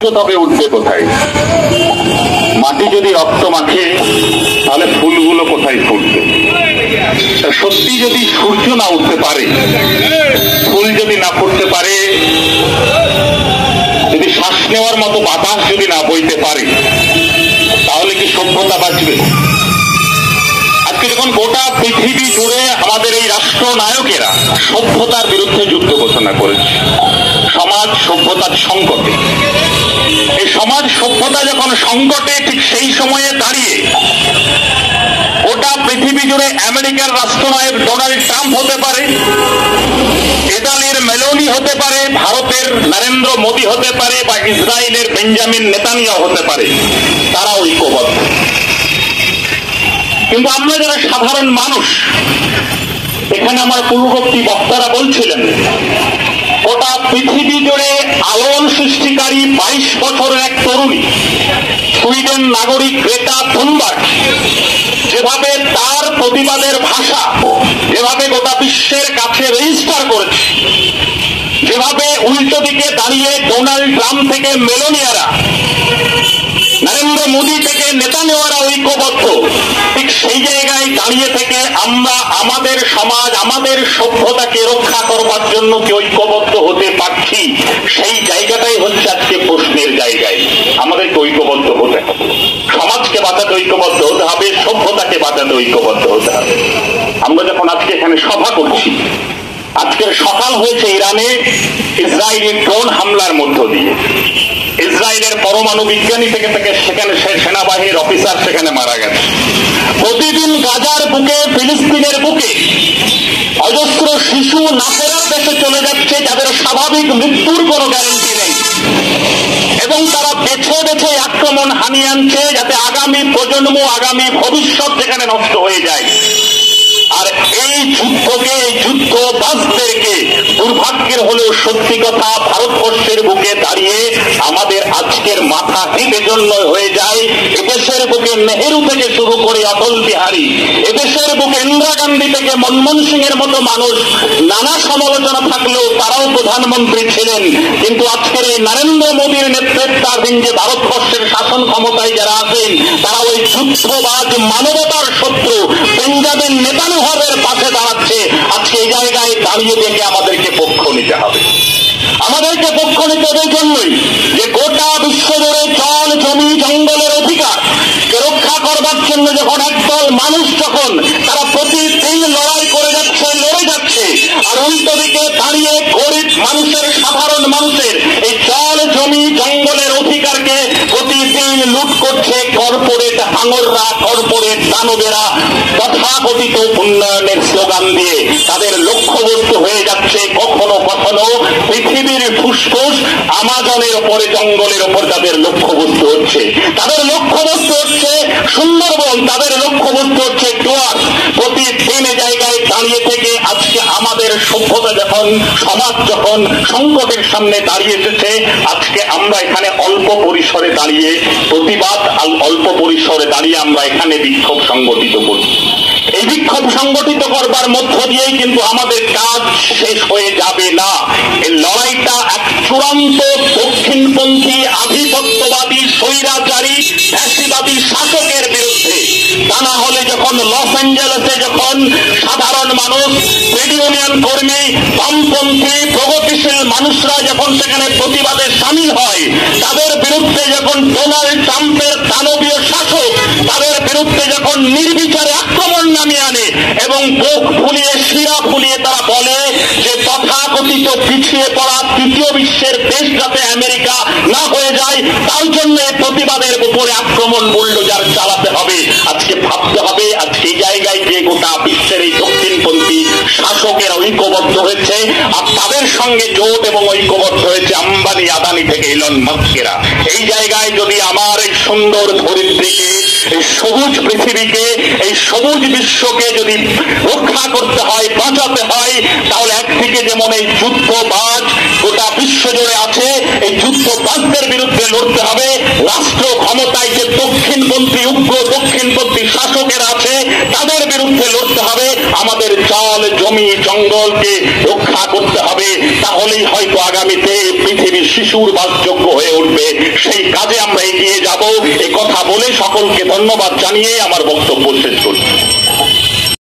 তবে উঠবে কোথায়? মাটি যদি রক্ত মাখে তাহলে ফুলগুলো কোথায় ফুটবে? সত্যি যদি সূর্য না উঠতে পারে, ফুল যদি না ফুটতে পারে, যদি শ্বাস নেওয়ার মতো বাতাস যদি না বইতে পারে, তাহলে কি সভ্যতা বাঁচবে? আজকে যখন গোটা পৃথিবী জুড়ে আমাদের এই রাষ্ট্র নায়কেরা সভ্যতার বিরুদ্ধে যুদ্ধ ঘোষণা করেছে, সমাজ সভ্যতার সংকটে, এই সমাজ সভ্যতা যখন সংকটে, ঠিক সেই সময়ে দাঁড়িয়ে গোটা পৃথিবী জুড়ে আমেরিকার রাষ্ট্রনায়ক ডোনাল্ড ট্রাম্প হতে পারে, ইতালির মেলোনি হতে পারে, ভারতের নরেন্দ্র মোদী হতে পারে, বা ইসরায়েলের বেঞ্জামিন নেতানিয়াহু হতে পারে, তারা ঐক্যবদ্ধ। কিন্তু আমরা যারা সাধারণ মানুষ, এখানে আমার পূর্ববর্তী বক্তারা বলছিলেন, গোটা পৃথিবী জুড়ে আলোড়ন সৃষ্টিকারী 22 বছরের এক তরুণী, সুইডেন নাগরিক গ্রেটা থুনবার্গ, যেভাবে তার প্রতিবাদের ভাষা যেভাবে গোটা বিশ্বের কাছে রেজিস্টার করেছে, যেভাবে উল্টো দিকে দাঁড়িয়ে ডোনাল্ড ট্রাম্প থেকে মেলোনিয়ারা, নরেন্দ্র মোদী থেকে নেতানিয়াহুরা ঐক্যবদ্ধ, ঠিক সেই জায়গায় দাঁড়িয়ে থেকে আমরা আমাদের সমাজ, আমাদের সভ্যতাকে রক্ষা করবার জন্য কি ঐক্যবদ্ধ হতে পারছি? সেই জায়গাটাই হচ্ছে আজকে প্রশ্নের জায়গায়। আমাদেরকে ঐক্যবদ্ধ হতে হবে, সমাজকে বাঁচাতে ঐক্যবদ্ধ হতে হবে, সভ্যতাকে বাঁচাতে ঐক্যবদ্ধ হতে হবে। আমরা যখন আজকে এখানে সভা করছি, আজকের সকাল হয়েছে ইরানে ইসরায়েলি ড্রোন হামলার মধ্য দিয়ে। ইসরায়েলের পরমাণু বিজ্ঞানী থেকে সেখানে সেনাবাহিনীর অফিসার সেখানে মারা গেছে। প্রতিদিন গাজার বুকে, ফিলিস্তিনের বুকে অজস্র শিশু নাফেরার দেশে চলে যাচ্ছে, যাদের স্বাভাবিক মৃত্যুর কোনো গ্যারান্টি নেই, এবং তারা বেছে বেছে আক্রমণ হানিয়ে আনছে যাতে আগামী প্রজন্ম, আগামী ভবিষ্যৎ যেখানে নষ্ট হয়ে যায়। আর এই যুদ্ধকে, এই যুদ্ধবাজদেরকে দুর্ভাগ্যের হলেও সত্যি কথা, ভারতবর্ষের বুকে দাঁড়িয়ে আমাদের আজকের মাথা হেঁটে জন্য হয়ে যায়। এদেশের বুকে নেহেরু থেকে শুরু করে অটল বিহারী, এদেশের বুকে ইন্দিরা গান্ধী থেকে মনমোহন সিং এর মতো মানুষ, নানা সমালোচনা থাকলেও তারাও প্রধানমন্ত্রী ছিলেন। কিন্তু আজকের এই নরেন্দ্র মোদীর নেতৃত্বাধীন যে ভারতবর্ষের শাসন ক্ষমতায় যারা আছেন, তারা ওই যুদ্ধবাজ মানবতার শত্রু বেঞ্জামিন নেতানিয়াহুর পাশে দাঁড়াচ্ছে। আজকে এই জায়গায় দাঁড়িয়ে থেকে আমাদেরকে পক্ষ নিতে হবে। আমাদেরকে পক্ষ নিতে হবে এই জন্যই যে গোটা বিশ্ব জুড়ে জল, জমি, জঙ্গলের অধিকার রক্ষা করবার জন্য যখন একদল মানুষ, যখন তারা প্রতিদিন লড়াই করে যাচ্ছে, লড়ে যাচ্ছে, আর উল্টো দিকে দাঁড়িয়ে গরিব মানুষের, সাধারণ মানুষের এই জল, জমি, জঙ্গলের অধিকারকে প্রতিদিন লুট করছে কর্পোরেট হাঙররা, কর্পোরেট দানবেরা, তথাকথিত উন্নয়নের স্লোগান দিয়ে তাদের লক্ষ্যবস্তু হয়ে যাচ্ছে কখনো কখনো পৃথিবীর ফুসফুস আমাজনের ওপরে, জঙ্গলের ওপর তাদের লক্ষ্যবস্তু হচ্ছে। তাদের লক্ষ্যবস্তু হচ্ছে সুন্দরবন, তাদের লক্ষ্যবস্তু হচ্ছে ডুয়ার্স। প্রতিদিন জায়গায় দাঁড়িয়ে থেকে আজকে আমাদের সভ্যতা যখন, সমাজ যখন সংকটের সামনে দাঁড়িয়ে এসেছে, আজকে আমরা এখানে অল্প পরিসরে দাঁড়িয়ে প্রতিবাদ, অল্প পরিসরে দাঁড়িয়ে আমরা এখানে বিক্ষোভ সংগঠিত করছি। এই বিক্ষোভ সংগঠিত করবার মধ্য দিয়েই কিন্তু আমাদের কাজ শেষ হয়ে যাবে না। এই লড়াইটা এক চূড়ান্ত দক্ষিণপন্থী, আধিপত্যবাদী, স্বৈরাচারী, ফ্যাসিবাদী শাসকের বিরুদ্ধে। তা না হলে যখন লস অ্যাঞ্জেলেসে যখন সাধারণ মানুষ, ট্রেড ইউনিয়ন কর্মী, বামপন্থী, প্রগতিশীল মানুষরা যখন সেখানে প্রতিবাদে সামিল হয়, তাদের বিরুদ্ধে যখন ডোনাল্ড ট্রাম্পের দানবীয় শাসক তাদের বিরুদ্ধে যখন নির্বিচারে আক্রমণ নামিয়ে আনে এবং বুক ফুলিয়ে, শিরা ফুলিয়ে তারা বলে যে তথাকথিত পিছিয়ে পড়া তৃতীয় বিশ্বের দেশ যাতে আমেরিকা না হয়ে যায়, তার জন্য প্রতিবাদের উপরে আক্রমণ বুলডোজার চালাতে হবে। আজকে ভাবতে হবে, আজকে এই জায়গায় যে গোটা বিশ্বের এই দক্ষিণপন্থী শাসকের ঐক্যবদ্ধ হয়েছে, আর তাদের সঙ্গে জোট এবং ঐক্যবদ্ধ হয়েছে আম্বানি, আদানি থেকে ইলন মাস্কেরা। এই জায়গায় যদি আমার এই সুন্দর ধরিত্রীকে, এই সবুজ পৃথিবীকে, এই সবুজ বিশ্বকে যদি রক্ষা করতে হয়, বাঁচাতে হয়, তাহলে একদিকে যেমন এই যুদ্ধবাজ গোটা বিশ্ব জুড়ে আছে, এই যুদ্ধবাজদের বিরুদ্ধে লড়তে হবে। রাষ্ট্র ক্ষমতায় যে দক্ষিণপন্থী, উগ্র দক্ষিণপন্থী শাসকেরা আছে তাদের বিরুদ্ধে লড়তে হবে, আমাদের জল জমি জঙ্গলকে রক্ষা করতে হবে, তাহলেই হয়তো আগামীতে পৃথিবীর শিশুর বাসযোগ্য হয়ে উঠবে। সেই কাজে আমরা এগিয়ে যাব। এই কথা বলে সকলকে ধন্যবাদ জানিয়ে আমার বক্তব্য শেষ করছি।